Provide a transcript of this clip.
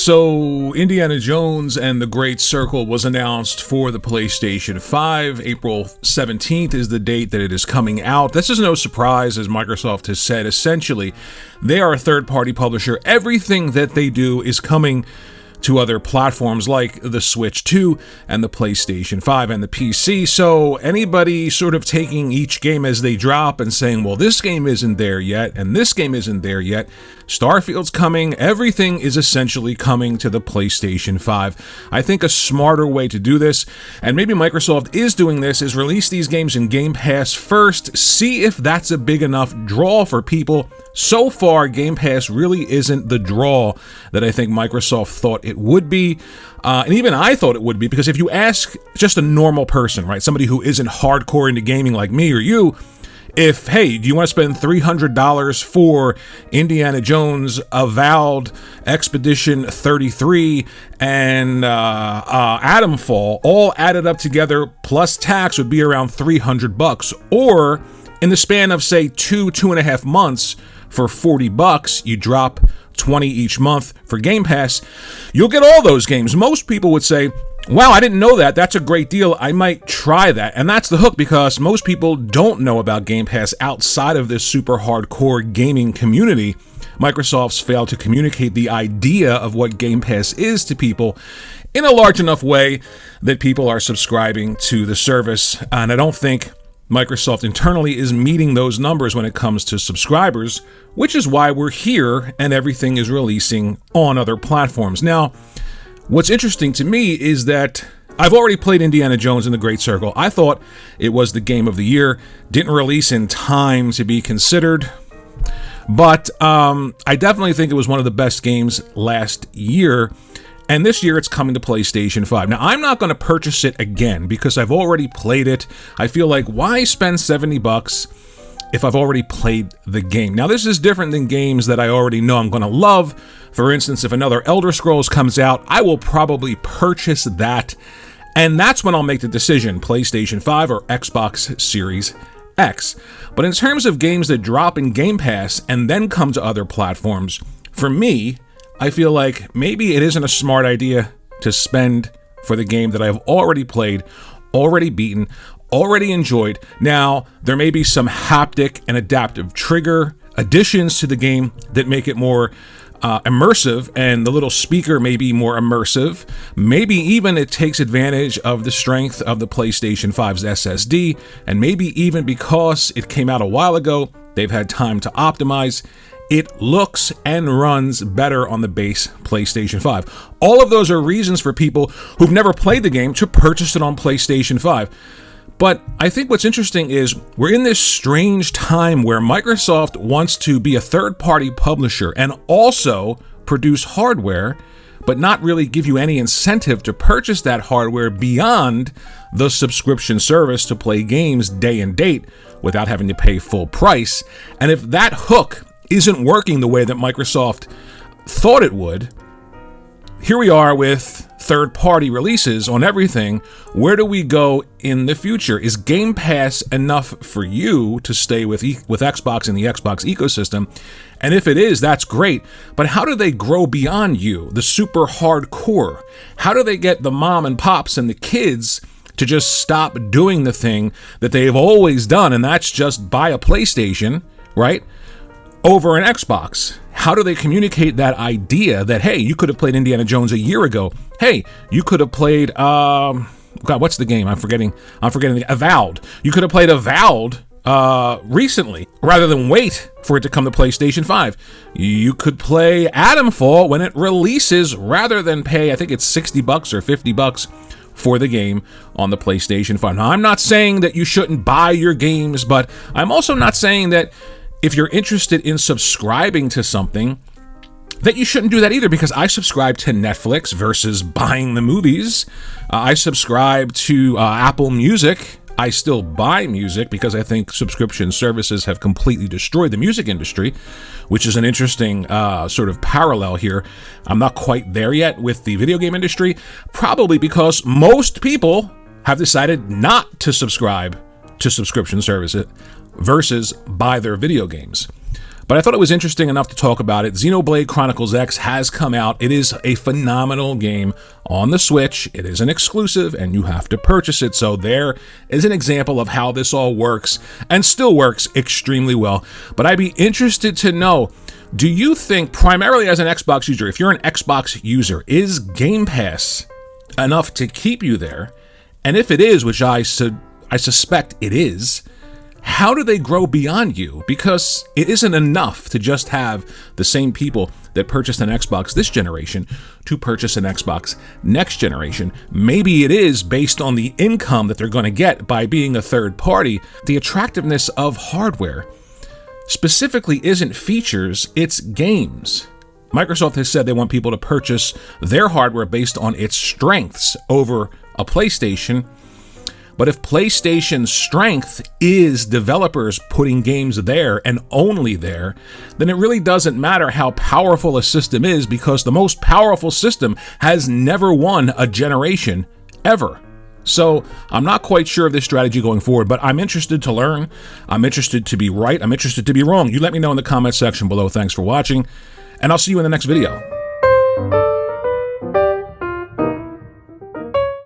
So, Indiana Jones and the Great Circle was announced for the PlayStation 5. April 17th is the date that it is coming out. This is no surprise, as Microsoft has said. Essentially, they are a third-party publisher. Everything that they do is coming to other platforms like the Switch 2 and the PlayStation 5 and the PC. So anybody sort of taking each game as they drop and saying, well, this game isn't there yet, and this game isn't there yet. Starfield's coming. Everything is essentially coming to the PlayStation 5. I think a smarter way to do this, and maybe Microsoft is doing this, is release these games in Game Pass first, see if that's a big enough draw for people. So far, Game Pass really isn't the draw that I think Microsoft thought it would be. And even I thought it would be, because if you ask just a normal person, right, somebody who isn't hardcore into gaming like me or you, if, hey, do you want to spend $300 for Indiana Jones, Avowed, Expedition 33, and Atomfall, all added up together plus tax would be around $300. Or in the span of, say, 2.5 months, for $40, you drop $20 each month for Game Pass, you'll get all those games. Most people would say, wow, I didn't know that. That's a great deal. I might try that. And that's the hook, because most people don't know about Game Pass outside of this super hardcore gaming community. Microsoft's failed to communicate the idea of what Game Pass is to people in a large enough way that people are subscribing to the service. And I don't think Microsoft internally is meeting those numbers when it comes to subscribers, which is why we're here and everything is releasing on other platforms. Now, what's interesting to me is that I've already played Indiana Jones and the Great Circle. I thought it was the game of the year. Didn't release in time to be considered, but I definitely think it was one of the best games last year. And this year it's coming to PlayStation 5. Now, I'm not going to purchase it again because I've already played it. I feel like, why spend $70 if I've already played the game? Now, this is different than games that I already know I'm going to love. For instance, if another Elder Scrolls comes out, I will probably purchase that. And that's when I'll make the decision, PlayStation 5 or Xbox Series X. But in terms of games that drop in Game Pass and then come to other platforms, for me, I feel like maybe it isn't a smart idea to spend for the game that I've already played, already beaten, already enjoyed. Now, there may be some haptic and adaptive trigger additions to the game that make it more immersive, and the little speaker may be more immersive. Maybe even it takes advantage of the strength of the PlayStation 5's SSD, and maybe even because it came out a while ago, they've had time to optimize. It looks and runs better on the base PlayStation 5. All of those are reasons for people who've never played the game to purchase it on PlayStation 5. But I think what's interesting is we're in this strange time where Microsoft wants to be a third-party publisher and also produce hardware, but not really give you any incentive to purchase that hardware beyond the subscription service to play games day and date without having to pay full price. And if that hook isn't working the way that Microsoft thought it would, here we are with third-party releases on everything. Where do we go in the future? Is Game Pass enough for you to stay with Xbox and the Xbox ecosystem? And if it is, that's great. But how do they grow beyond you, the super hardcore? How do they get the mom and pops and the kids to just stop doing the thing that they've always done, and that's just buy a PlayStation, right, over an Xbox? How do they communicate that idea that, hey, you could have played Indiana Jones a year ago? Hey, you could have played, God, what's the game? I'm forgetting Avowed. You could have played Avowed recently, rather than wait for it to come to PlayStation 5. You could play Atomfall when it releases, rather than pay, I think it's $60 or $50 for the game on the PlayStation 5. Now, I'm not saying that you shouldn't buy your games, but I'm also not saying that if you're interested in subscribing to something, that you shouldn't do that either, because I subscribe to Netflix versus buying the movies. I subscribe to Apple Music. I still buy music because I think subscription services have completely destroyed the music industry, which is an interesting sort of parallel here. I'm not quite there yet with the video game industry, probably because most people have decided not to subscribe to subscription services versus buy their video games. But I thought it was interesting enough to talk about it. Xenoblade Chronicles X has come out. It is a phenomenal game on the Switch. It is an exclusive, and you have to purchase it. So there is an example of how this all works, and still works extremely well. But I'd be interested to know, do you think, primarily as an Xbox user, if you're an Xbox user, is Game Pass enough to keep you there? And if it is, which I suspect it is, how do they grow beyond you? Because it isn't enough to just have the same people that purchased an Xbox this generation to purchase an Xbox next generation. Maybe it is based on the income that they're going to get by being a third party. The attractiveness of hardware specifically isn't features, it's games. Microsoft has said they want people to purchase their hardware based on its strengths over a PlayStation. But if PlayStation's strength is developers putting games there and only there, then it really doesn't matter how powerful a system is, because the most powerful system has never won a generation ever. So I'm not quite sure of this strategy going forward, but I'm interested to learn. I'm interested to be right. I'm interested to be wrong. You let me know in the comment section below. Thanks for watching, and I'll see you in the next video.